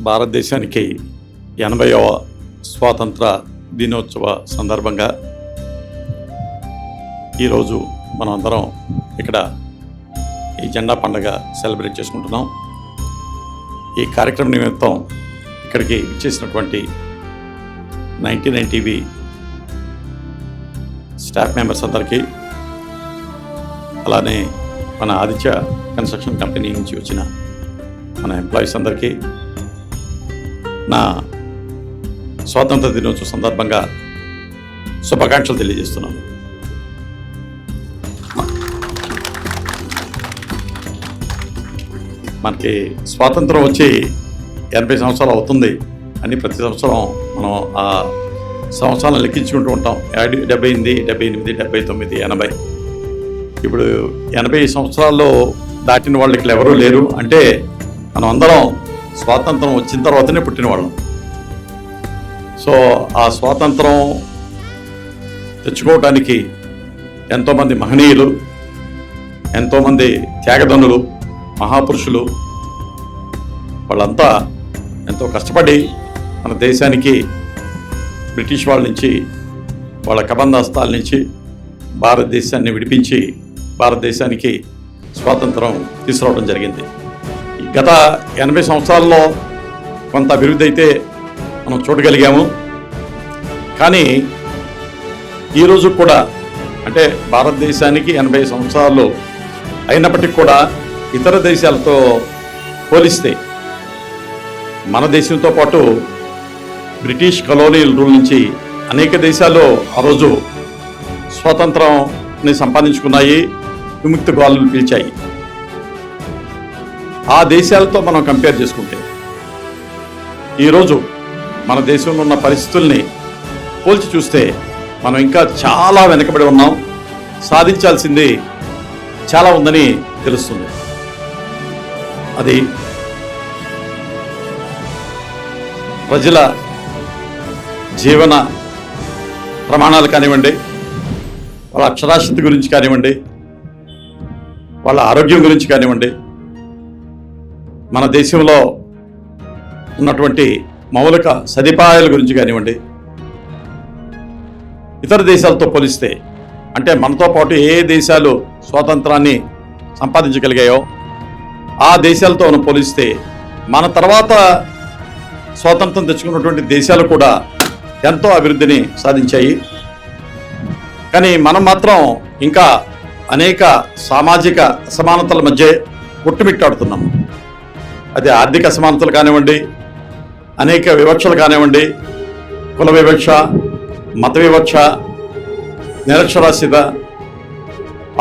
భారతదేశానికి 80వ స్వాతంత్ర దినోత్సవ సందర్భంగా ఈరోజు మనం అందరం ఇక్కడ ఈ జెండా పండుగ సెలబ్రేట్ చేసుకుంటున్నాం. ఈ కార్యక్రమం నిమిత్తం ఇక్కడికి ఇచ్చేసినటువంటి 99 టీవీ స్టాఫ్ మెంబర్స్ అందరికీ, అలానే మన ఆదిత్య కన్స్ట్రక్షన్ కంపెనీ నుంచి వచ్చిన మన ఎంప్లాయీస్ అందరికీ నా స్వాతంత్ర దినోత్సవ సందర్భంగా శుభాకాంక్షలు తెలియజేస్తున్నాను. మనకి స్వాతంత్రం వచ్చి 80 సంవత్సరాలు అవుతుంది అని ప్రతి సంవత్సరం మనం ఆ సంవత్సరాలను లెక్కించుకుంటూ ఉంటాం. 78, 78, 79, 80. ఇప్పుడు 80 సంవత్సరాల్లో దాటిన వాళ్ళు ఇక్కడ ఎవరూ లేరు. అంటే మనం అందరం స్వాతంత్రం వచ్చిన తర్వాతనే పుట్టిన వాళ్ళం. సో ఆ స్వాతంత్రం తెచ్చుకోవడానికి ఎంతోమంది మహనీయులు, ఎంతోమంది త్యాగదనులు, మహాపురుషులు, వాళ్ళంతా ఎంతో కష్టపడి మన దేశానికి బ్రిటిష్ వాళ్ళ నుంచి, వాళ్ళ కబంధాస్తాల నుంచి భారతదేశాన్ని విడిపించి భారతదేశానికి స్వాతంత్రం తీసుకురావడం జరిగింది. గత 80 సంవత్సరాల్లో కొంత అభివృద్ధి అయితే మనం చూడగలిగాము. కానీ ఈరోజు కూడా, అంటే భారతదేశానికి 80 సంవత్సరాలు అయినప్పటికీ కూడా ఇతర దేశాలతో పోలిస్తే మన దేశంతో పాటు బ్రిటిష్ కలోనియల్ రూల్ నుంచి అనేక దేశాలు ఆ రోజు స్వాతంత్రాన్ని సంపాదించుకున్నాయి, విముక్తి గాలులు పీల్చాయి. ఆ దేశాలతో మనం కంపేర్ చేసుకుంటే ఈరోజు మన దేశంలో ఉన్న పరిస్థితుల్ని పోల్చి చూస్తే మనం ఇంకా చాలా వెనకబడి ఉన్నాం. సాధించాల్సింది చాలా ఉందని తెలుస్తుంది. అది ప్రజల జీవన ప్రమాణాలు కానివ్వండి, వాళ్ళ అక్షరాస్యత గురించి కానివ్వండి, వాళ్ళ ఆరోగ్యం గురించి కానివ్వండి, మన దేశంలో ఉన్నటువంటి మౌలిక సదుపాయాల గురించి కానివ్వండి, ఇతర దేశాలతో పోలిస్తే, అంటే మనతో పాటు ఏ దేశాలు స్వాతంత్రాన్ని సంపాదించగలిగాయో ఆ దేశాలతో మనం పోలిస్తే మన తర్వాత స్వాతంత్రం తెచ్చుకున్నటువంటి దేశాలు కూడా ఎంతో అభివృద్ధిని సాధించాయి. కానీ మనం మాత్రం ఇంకా అనేక సామాజిక అసమానతల మధ్య కొట్టుమిట్టాడుతున్నాము. అది ఆర్థిక అసమానతలు కానివ్వండి, అనేక వివక్షలు కానివ్వండి, కుల వివక్ష, మత వివక్ష, నిరక్షరాస్యత,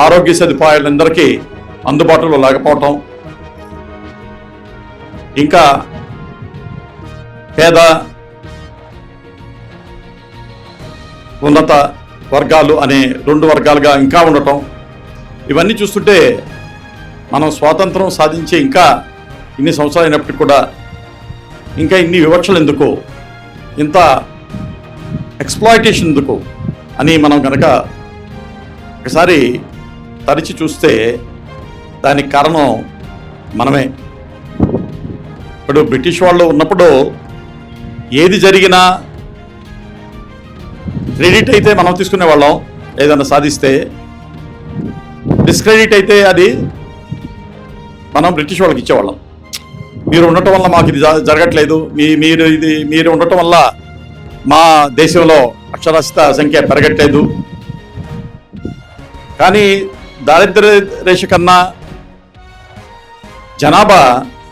ఆరోగ్య సదుపాయాలందరికీ అందుబాటులో లేకపోవటం, ఇంకా పేద ఉన్నత వర్గాలు అనే 2 వర్గాలుగా ఇంకా ఉండటం, ఇవన్నీ చూస్తుంటే మనం స్వాతంత్రం సాధించి ఇంకా ఇన్ని సంవత్సరాలు అయినప్పటికీ కూడా ఇంకా ఇన్ని వివక్షలు ఎందుకు, ఇంత ఎక్స్ప్లాయిటేషన్ ఎందుకు అని మనం కనుక ఒకసారి తరిచి చూస్తే దానికి కారణం మనమే. ఇప్పుడు బ్రిటిష్ వాళ్ళు ఉన్నప్పుడు ఏది జరిగినా క్రెడిట్ అయితే మనం తీసుకునేవాళ్ళం, ఏదైనా సాధిస్తే. డిస్క్రెడిట్ అయితే అది మనం బ్రిటిష్ వాళ్ళకి ఇచ్చేవాళ్ళం. మీరు ఉండటం వల్ల మాకు ఇది జరగట్లేదు, మీరు ఉండటం వల్ల మా దేశంలో అక్షరాస్యత సంఖ్య పెరగట్లేదు. కానీ దారిద్ర్య రేఖ కన్నా జనాభా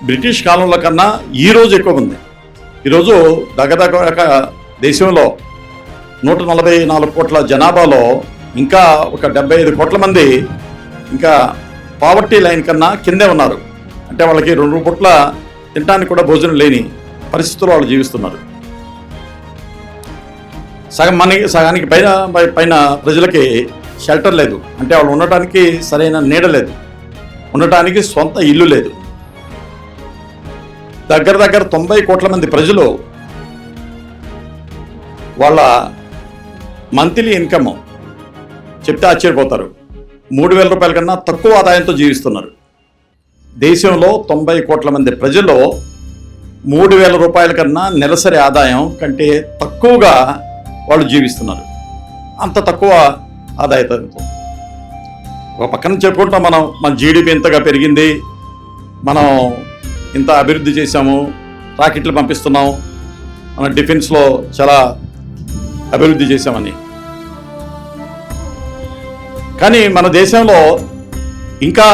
బ్రిటిష్ కాలంలో కన్నా ఈరోజు ఎక్కువ ఉంది. ఈరోజు దగ్గర దేశంలో 144 కోట్ల జనాభాలో ఇంకా ఒక 75 కోట్ల మంది ఇంకా పావర్టీ లైన్ కన్నా కిందే ఉన్నారు. అంటే వాళ్ళకి 2 పూట్ల తినడానికి కూడా భోజనం లేని పరిస్థితుల్లో వాళ్ళు జీవిస్తున్నారు. సగానికి పైన ప్రజలకి షెల్టర్ లేదు. అంటే వాళ్ళు ఉండటానికి సరైన నీడ లేదు, ఉండటానికి సొంత ఇల్లు లేదు. దగ్గర 90 కోట్ల మంది ప్రజలు వాళ్ళ మంత్లీ ఇన్కమ్ చెప్తే ఆశ్చర్యపోతారు, 3,000 రూపాయల కన్నా తక్కువ ఆదాయంతో జీవిస్తున్నారు. దేశంలో 90 కోట్ల మంది ప్రజల్లో 3,000 రూపాయల కన్నా నెలసరి ఆదాయం కంటే తక్కువగా వాళ్ళు జీవిస్తున్నారు. అంత తక్కువ ఆదాయంతో ఒక పక్కన చెప్పుకుంటాం మనం, మన జీడిపి ఇంతగా పెరిగింది, మనం ఇంత అభివృద్ధి చేశాము, రాకెట్లు పంపిస్తున్నాం, మన డిఫెన్స్లో చాలా అభివృద్ధి చేశామని. కానీ మన దేశంలో ఇంకా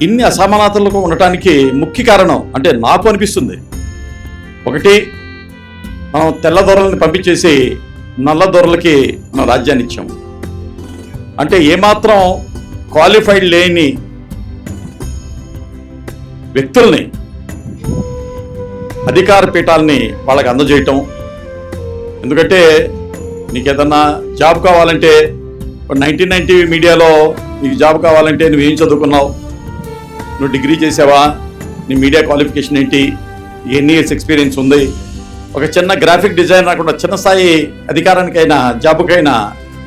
ఇన్ని అసమానతలకు ఉండటానికి ముఖ్య కారణం అంటే నాకు అనిపిస్తుంది, ఒకటి మనం తెల్ల దొరలని పంపించేసి నల్ల దొరలకి మనం రాజ్యాన్ని ఇచ్చాము. అంటే ఏమాత్రం క్వాలిఫైడ్ లేని వ్యక్తుల్ని అధికార పీఠాలని వాళ్ళకి అందజేయటం. ఎందుకంటే నీకు ఏదన్నా జాబ్ కావాలంటే 1990 మీడియాలో నీకు జాబ్ కావాలంటే నువ్వేం చదువుకున్నావు, నువ్వు డిగ్రీ చేసావా, నీ మీడియా క్వాలిఫికేషన్ ఏంటి, ఎన్ని ఇయర్స్ ఎక్స్పీరియన్స్ ఉంది. ఒక చిన్న గ్రాఫిక్ డిజైనర్ రాకుండా చిన్న స్థాయి అధికారానికైనా జాబ్కైనా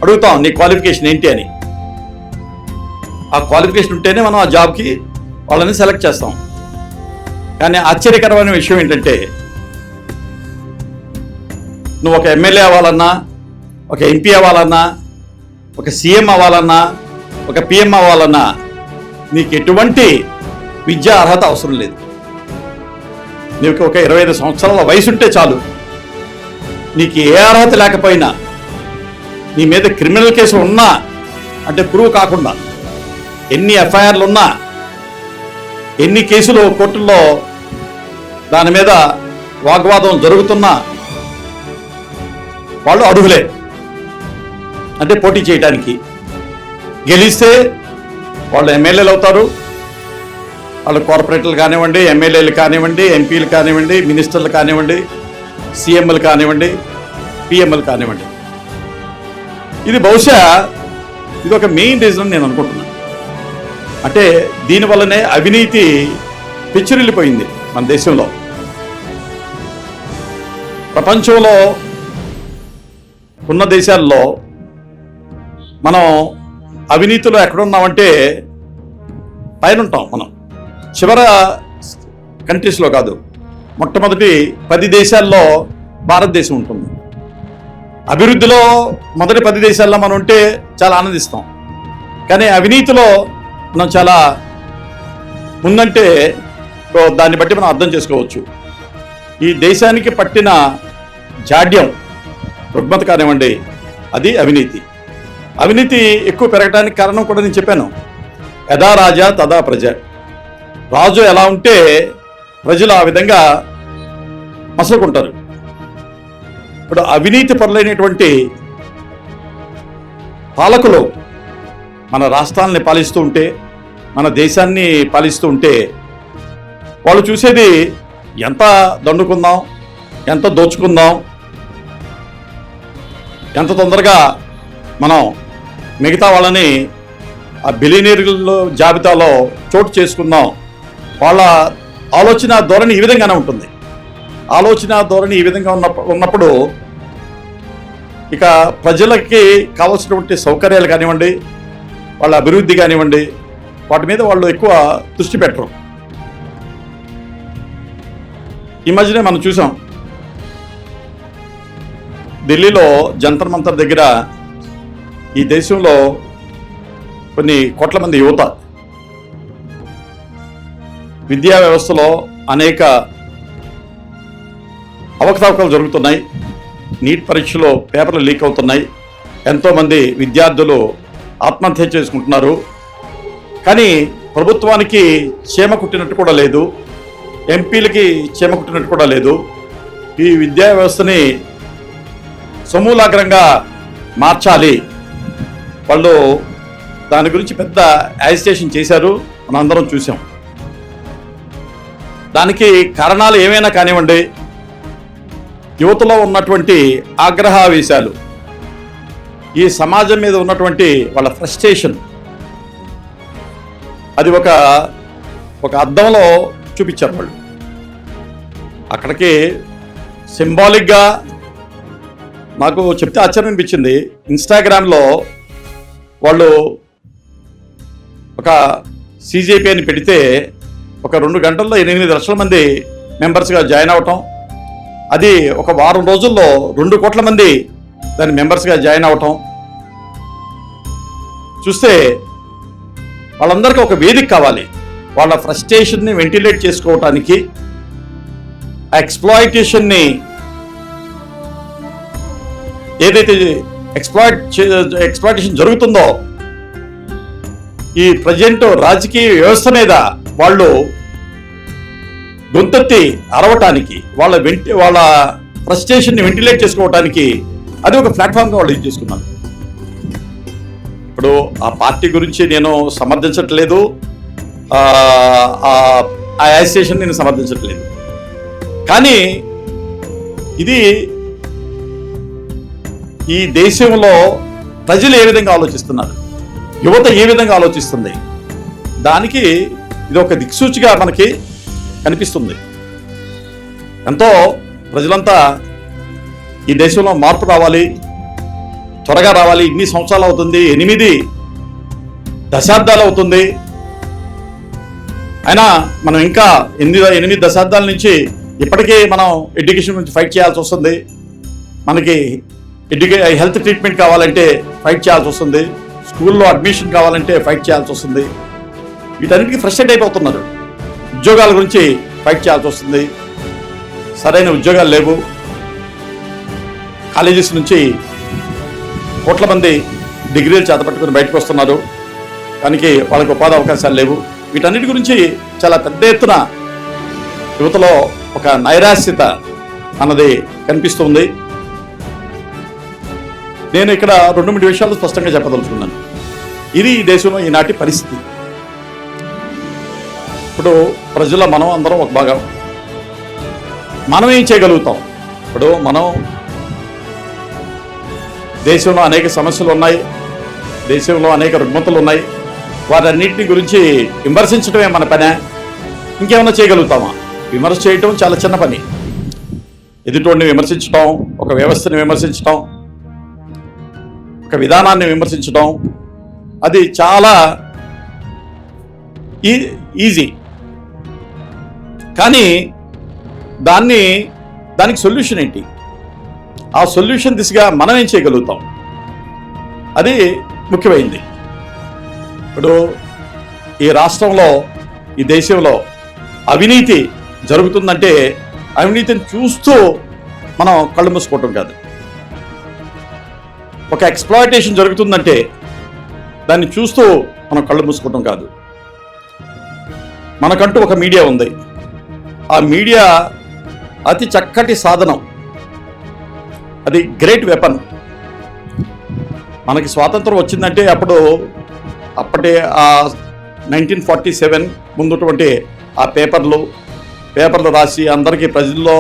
అడుగుతాం నీ క్వాలిఫికేషన్ ఏంటి అని. ఆ క్వాలిఫికేషన్ ఉంటేనే మనం ఆ జాబ్కి వాళ్ళని సెలెక్ట్ చేస్తాం. కానీ ఆశ్చర్యకరమైన విషయం ఏంటంటే నువ్వు ఒక ఎమ్మెల్యే అవ్వాలన్నా, ఒక ఎంపీ అవ్వాలన్నా, ఒక సీఎం అవ్వాలన్నా, ఒక పిఎం అవ్వాలన్నా నీకు ఎటువంటి విద్యా అర్హత అవసరం లేదు. నీకు ఒక 25 సంవత్సరాల వయసు ఉంటే చాలు. నీకు ఏ అర్హత లేకపోయినా, నీ మీద క్రిమినల్ కేసు ఉన్నా అంటే ప్రూవ్ కాకుండా, ఎన్ని ఎఫ్ఐఆర్లు ఉన్నా, ఎన్ని కేసులు కోర్టుల్లో దాని మీద వాగ్వాదం జరుగుతున్నా వాళ్ళు అర్హులే అంటే పోటీ చేయడానికి. గెలిస్తే వాళ్ళు ఎమ్మెల్యేలు అవుతారు, వాళ్ళు కార్పొరేటర్లు కానివ్వండి, ఎమ్మెల్యేలు కానివ్వండి, ఎంపీలు కానివ్వండి, మినిస్టర్లు కానివ్వండి, సీఎంలు కానివ్వండి, పిఎంలు కానివ్వండి. ఇది బహుశా ఇది ఒక మెయిన్ రీజన్ నేను అనుకుంటున్నాను. అంటే దీనివల్లనే అవినీతి పెచ్చురిల్లిపోయింది మన దేశంలో. ప్రపంచంలో ఉన్న దేశాల్లో మనం అవినీతిలో ఎక్కడున్నామంటే పైన ఉంటాం. మనం చివర కంట్రీస్లో కాదు, మొట్టమొదటి 10 దేశాల్లో భారతదేశం ఉంటుంది. అభివృద్ధిలో మొదటి 10 దేశాల్లో మనం ఉంటే చాలా ఆనందిస్తాం. కానీ అవినీతిలో మనం చాలా ముందంటే దాన్ని బట్టి మనం అర్థం చేసుకోవచ్చు. ఈ దేశానికి పట్టిన జాడ్యం, రుగ్మత కానివ్వండి, అది అవినీతి. అవినీతి ఎక్కువ పెరగడానికి కారణం కూడా నేను చెప్పాను. యథా రాజా తదా ప్రజ. రాజు ఎలా ఉంటే ప్రజలు ఆ విధంగా మసలుకుంటారు. ఇప్పుడు అవినీతి పరులైనటువంటి పాలకులు మన రాష్ట్రాలని పాలిస్తూ ఉంటే, మన దేశాన్ని పాలిస్తూ ఉంటే వాళ్ళు చూసేది ఎంత దండుకుందాం, ఎంత దోచుకుందాం, ఎంత తొందరగా మనం మిగతా వాళ్ళని ఆ బిలియనీర్ల జాబితాలో చోటు చేసుకుందాం. వాళ్ళ ఆలోచన ధోరణి ఈ విధంగానే ఉంటుంది. ఆలోచన ధోరణి ఈ విధంగా ఉన్నప్పుడు ఇక ప్రజలకి కావాల్సినటువంటి సౌకర్యాలు కానివ్వండి, వాళ్ళ అభివృద్ధి కానివ్వండి, వాటి మీద వాళ్ళు ఎక్కువ దృష్టి పెట్టరు. ఈ మధ్యనే మనం చూసాం, ఢిల్లీలో జంతర్ మంతర్ దగ్గర ఈ దేశంలో కొన్ని కోట్ల మంది యువత విద్యా వ్యవస్థలో అనేక అవకతవకలు జరుగుతున్నాయి. నీట్ పరీక్షలో పేపర్లు లీక్ అవుతున్నాయి. ఎంతోమంది విద్యార్థులు ఆత్మహత్య చేసుకుంటున్నారు. కానీ ప్రభుత్వానికి చీమ కుట్టినట్టు కూడా లేదు, ఎంపీలకి చీమ కుట్టినట్టు కూడా లేదు. ఈ విద్యా వ్యవస్థని సమూలాగ్రంగా మార్చాలి. వాళ్ళు దాని గురించి పెద్ద యాజిటేషన్ చేశారు, మనందరం చూసాం. దానికి కారణాలు ఏమైనా కానివ్వండి, యువతలో ఉన్నటువంటి ఆగ్రహావేశాలు, ఈ సమాజం మీద ఉన్నటువంటి వాళ్ళ ఫ్రస్ట్రేషన్, అది ఒక అద్దంలో చూపించారు వాళ్ళు. అక్కడికి సింబాలిక్గా నాకు చెప్తే ఆశ్చర్యం అనిపించింది. ఇన్స్టాగ్రామ్లో వాళ్ళు ఒక CJP అని పెడితే ఒక 2 గంటల్లో 8 లక్షల మంది మెంబర్స్గా జాయిన్ అవటం, అది ఒక వారం రోజుల్లో 2 కోట్ల మంది దాని మెంబర్స్గా జాయిన్ అవటం చూస్తే వాళ్ళందరికీ ఒక వేదిక కావాలి. వాళ్ళ ఫ్రస్ట్రేషన్ని వెంటిలేట్ చేసుకోవటానికి, ఎక్స్ప్లాయిటేషన్ని ఏదైతే ఎక్స్ప్లాయిటేషన్ జరుగుతుందో ఈ ప్రజెంట్ రాజకీయ వ్యవస్థ మీద వాళ్ళు గొంతెత్తి అరవటానికి, వాళ్ళ ఫ్రస్ట్రేషన్ని వెంటిలేట్ చేసుకోవటానికి అది ఒక ప్లాట్ఫామ్గా వాళ్ళు యూజ్ చేసుకున్నారు. ఇప్పుడు ఆ పార్టీ గురించి నేను సమర్థించట్లేదు, ఆ యాజిటేషన్ నేను సమర్థించట్లేదు. కానీ ఇది ఈ దేశంలో ప్రజలు ఏ విధంగా ఆలోచిస్తున్నారు, యువత ఏ విధంగా ఆలోచిస్తుంది, దానికి ఇది ఒక దిక్సూచిగా మనకి కనిపిస్తుంది. ఎంతో ప్రజలంతా ఈ దేశంలో మార్పు రావాలి, త్వరగా రావాలి. ఇన్ని సంవత్సరాలు అవుతుంది, 8 దశాబ్దాలు అవుతుంది. అయినా మనం ఇంకా 8 దశాబ్దాల నుంచి ఇప్పటికీ మనం ఎడ్యుకేషన్ గురించి ఫైట్ చేయాల్సి వస్తుంది. మనకి హెల్త్ ట్రీట్మెంట్ కావాలంటే ఫైట్ చేయాల్సి వస్తుంది, స్కూల్లో అడ్మిషన్ కావాలంటే ఫైట్ చేయాల్సి వస్తుంది. వీటన్నిటికీ ఫ్రస్ట్రేట్ అయిపోతున్నారు. ఉద్యోగాల గురించి ఫైట్ చేయాల్సి వస్తుంది, సరైన ఉద్యోగాలు లేవు. కాలేజెస్ నుంచి కోట్ల మంది డిగ్రీలు చేతపట్టుకుని బయటకు వస్తున్నారు, కానీ వాళ్ళకి ఉపాధి అవకాశాలు లేవు. వీటన్నిటి గురించి చాలా పెద్ద ఎత్తున యువతలో ఒక నైరాశ్యత అన్నది కనిపిస్తుంది. నేను ఇక్కడ 2-3 విషయాలు స్పష్టంగా చెప్పదలుచుకున్నాను. ఇది ఈ దేశంలో ఈనాటి పరిస్థితి. ఇప్పుడు ప్రజల మనం అందరం ఒక భాగం. మనం ఏం చేయగలుగుతాం? ఇప్పుడు మనం దేశంలో అనేక సమస్యలు ఉన్నాయి, దేశంలో అనేక రుగ్మతలు ఉన్నాయి. వాటన్నిటిని గురించి విమర్శించడమే మన పనే. ఇంకేమైనా చేయగలుగుతామా? విమర్శ చేయటం చాలా చిన్న పని. ఎదుటోడిని విమర్శించడం, ఒక వ్యవస్థని విమర్శించడం, ఒక విధానాన్ని విమర్శించడం, అది చాలా ఈజీ. కానీ దానికి సొల్యూషన్ ఏంటి? ఆ సొల్యూషన్ దిశగా మనం ఏం చేయగలుగుతాం? అది ముఖ్యమైనది. ఇప్పుడు ఈ రాష్ట్రంలో, ఈ దేశంలో అవినీతి జరుగుతుందంటే అవినీతిని చూస్తూ మనం కళ్ళు మూసుకోవటం కాదు. ఒక ఎక్స్ప్లాయిటేషన్ జరుగుతుందంటే దాన్ని చూస్తూ మనం కళ్ళు మూసుకోవటం కాదు. మనకంటూ ఒక మీడియా ఉంది. ఆ మీడియా అతి చక్కటి సాధనం, అది గ్రేట్ వెపన్. మనకి స్వాతంత్రం వచ్చిందంటే అప్పటి ఆ 1947 ముందుటువంటి ఆ పేపర్లు రాసి అందరికీ ప్రజల్లో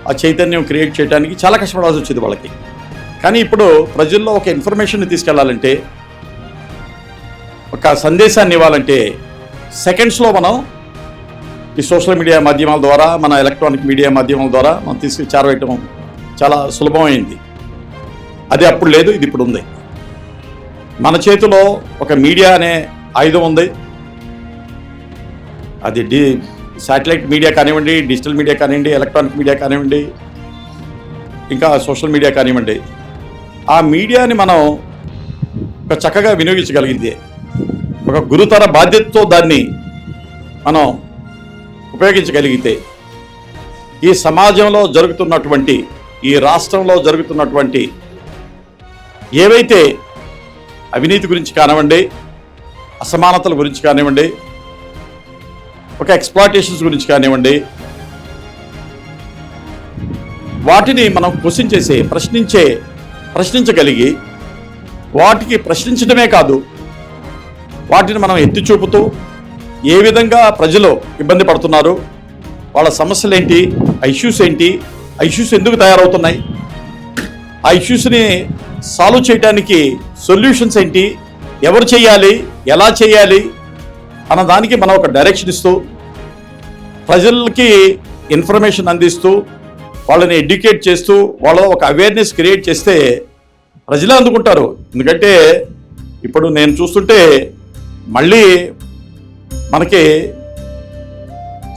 ఆ చైతన్యం క్రియేట్ చేయడానికి చాలా కష్టపడాల్సి వచ్చేది వాళ్ళకి. కానీ ఇప్పుడు ప్రజల్లో ఒక ఇన్ఫర్మేషన్ తీసుకెళ్లాలంటే, ఒక సందేశాన్ని ఇవ్వాలంటే సెకండ్స్లో మనం ఈ సోషల్ మీడియా మాధ్యమాల ద్వారా, మన ఎలక్ట్రానిక్ మీడియా మాధ్యమాల ద్వారా మనం చేరవేయటం చాలా సులభమైంది. అది అప్పుడు లేదు, ఇది ఇప్పుడు ఉంది. మన చేతిలో ఒక మీడియా అనే ఆయుధం ఉంది. అది శాటిలైట్ మీడియా కానివ్వండి, డిజిటల్ మీడియా కానివ్వండి, ఎలక్ట్రానిక్ మీడియా కానివ్వండి, ఇంకా సోషల్ మీడియా కానివ్వండి. ఆ మీడియాని మనం ఒక చక్కగా వినియోగించగలిగింది, ఒక గురుతర బాధ్యతతో దాన్ని మనం ఉపయోగించగలిగితే ఈ సమాజంలో జరుగుతున్నటువంటి, ఈ రాష్ట్రంలో జరుగుతున్నటువంటి ఏవైతే అవినీతి గురించి కానివ్వండి, అసమానతల గురించి కానివ్వండి, ఒక ఎక్స్ప్లాయిటేషన్స్ గురించి కానివ్వండి, వాటిని మనం క్వశ్చన్ చేసి ప్రశ్నించగలిగి, వాటికి ప్రశ్నించడమే కాదు, వాటిని మనం ఎత్తి చూపుతూ ఏ విధంగా ప్రజలు ఇబ్బంది పడుతున్నారు, వాళ్ళ సమస్యలు ఏంటి, ఆ ఇష్యూస్ ఏంటి, ఆ ఇష్యూస్ ఎందుకు తయారవుతున్నాయి, ఆ ఇష్యూస్ని సాల్వ్ చేయడానికి సొల్యూషన్స్ ఏంటి, ఎవరు చేయాలి, ఎలా చేయాలి అన్న దానికి మనం ఒక డైరెక్షన్ ఇస్తూ, ప్రజలకి ఇన్ఫర్మేషన్ అందిస్తూ, వాళ్ళని ఎడ్యుకేట్ చేస్తూ, వాళ్ళ ఒక అవేర్నెస్ క్రియేట్ చేస్తే ప్రజలే అందుకుంటారు. ఎందుకంటే ఇప్పుడు నేను చూస్తుంటే మళ్ళీ మనకి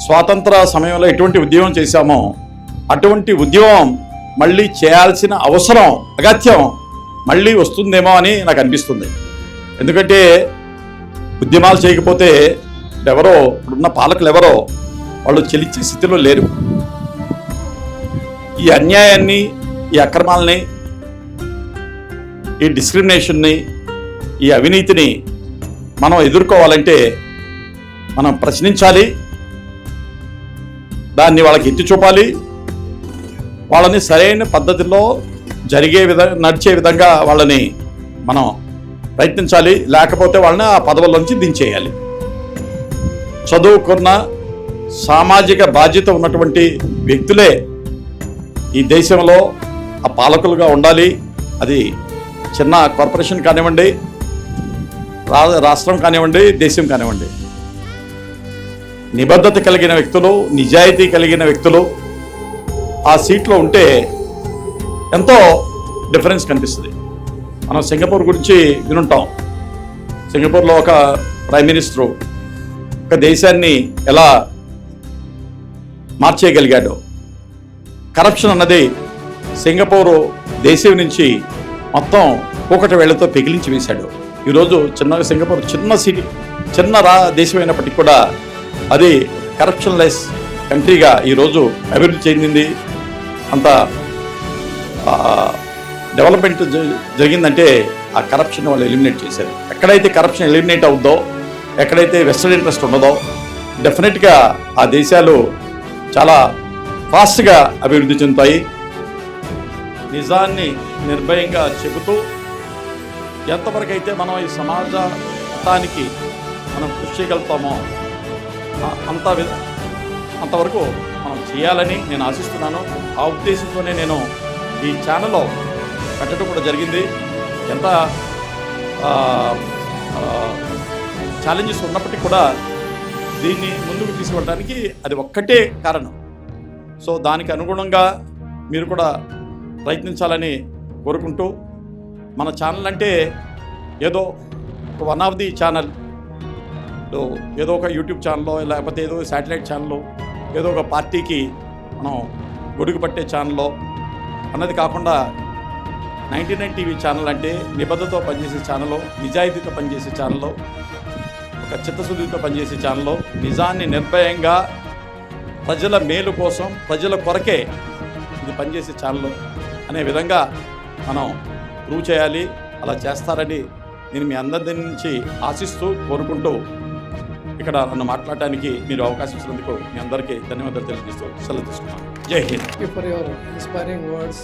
స్వాతంత్ర సమయంలో ఎటువంటి ఉద్యమం చేశామో అటువంటి ఉద్యమం మళ్ళీ చేయాల్సిన అవసరం అగత్యం మళ్ళీ వస్తుందేమో అని నాకు అనిపిస్తుంది. ఎందుకంటే ఉద్యమాలు చేయకపోతే ఎవరో ఇప్పుడున్న పాలకులు ఎవరో వాళ్ళు చెలించే స్థితిలో లేరు. ఈ అన్యాయాన్ని, ఈ అక్రమాలని, ఈ డిస్క్రిమినేషన్ని, ఈ అవినీతిని మనం ఎదుర్కోవాలంటే మనం ప్రశ్నించాలి, దాన్ని వాళ్ళకి ఎత్తి చూపాలి, వాళ్ళని సరైన పద్ధతిలో నడిచే విధంగా వాళ్ళని మనం ప్రయత్నించాలి. లేకపోతే వాళ్ళని ఆ పదవుల్లోంచి దించేయాలి. చదువుకున్న సామాజిక బాధ్యత ఉన్నటువంటి వ్యక్తులే ఈ దేశంలో ఆ పాలకులుగా ఉండాలి. అది చిన్న కార్పొరేషన్ కానివ్వండి, రాష్ట్రం కానివ్వండి, దేశం కానివ్వండి. నిబద్ధత కలిగిన వ్యక్తులు, నిజాయితీ కలిగిన వ్యక్తులు ఆ సీట్లో ఉంటే ఎంతో డిఫరెన్స్ కనిపిస్తుంది. మనం సింగపూర్ గురించి వినుంటాం. సింగపూర్లో ఒక ప్రైమ్ మినిస్టరు ఒక దేశాన్ని ఎలా మార్చేయగలిగాడు. కరప్షన్ అన్నది సింగపూరు దేశం నుంచి మొత్తం కూకటి వేళ్లతో పెకిలించి వేశాడు. ఈరోజు సింగపూర్ చిన్న సిటీ, దేశం అయినప్పటికీ కూడా అది కరప్షన్ లెస్ కంట్రీగా ఈరోజు అభివృద్ధి చెందింది. అంత డెవలప్మెంట్ జరిగిందంటే ఆ కరప్షన్ వాళ్ళు ఎలిమినేట్ చేశారు. ఎక్కడైతే కరప్షన్ ఎలిమినేట్ అవుద్దో, ఎక్కడైతే వెస్టర్న్ ఇంట్రెస్ట్ ఉన్నదో డెఫినెట్గా ఆ దేశాలు చాలా ఫాస్ట్గా అభివృద్ధి చెందుతాయి. నిజాన్ని నిర్భయంగా చెబుతూ ఎంతవరకైతే మనం ఈ సమాజానికి మనం కృషి చేయగలుగుతామో అంతవరకు మనం చేయాలని నేను ఆశిస్తున్నాను. ఆ ఉద్దేశంతోనే నేను ఈ ఛానల్లో పెట్టడం కూడా జరిగింది. ఎంత ఛాలెంజెస్ ఉన్నప్పటికీ కూడా దీన్ని ముందుకు తీసుకెళ్ళడానికి అది ఒక్కటే కారణం. సో దానికి అనుగుణంగా మీరు కూడా ప్రయత్నించాలని కోరుకుంటూ, మన ఛానల్ అంటే ఏదో వన్ ఆఫ్ ది ఛానల్, ఏదో ఒక యూట్యూబ్ ఛానల్లో, లేకపోతే ఏదో శాటిలైట్ ఛానల్లో, ఏదో ఒక పార్టీకి మనం గొడుగు పట్టే ఛానల్లో అన్నది కాకుండా 99 టీవీ ఛానల్ అంటే నిబద్ధతతో పనిచేసే ఛానల్లో, నిజాయితీతో పనిచేసే ఛానల్లో, ఒక చిత్తశుద్ధితో పనిచేసే ఛానల్లో, నిజాన్ని నిర్భయంగా ప్రజల మేలు కోసం, ప్రజల కొరకే ఇది పనిచేసే ఛానల్ అనే విధంగా మనం ప్రూవ్ చేయాలి. అలా చేస్తారని నేను మీ అందరి నుంచి ఆశిస్తూ, కోరుకుంటూ ఇక్కడ నన్ను మాట్లాడటానికి మీరు అవకాశం ఇచ్చినందుకు మీ అందరికీ ధన్యవాదాలు తెలియజేస్తూ సెలవు తీసుకున్నాను. జై Hind. Thank you for your inspiring words.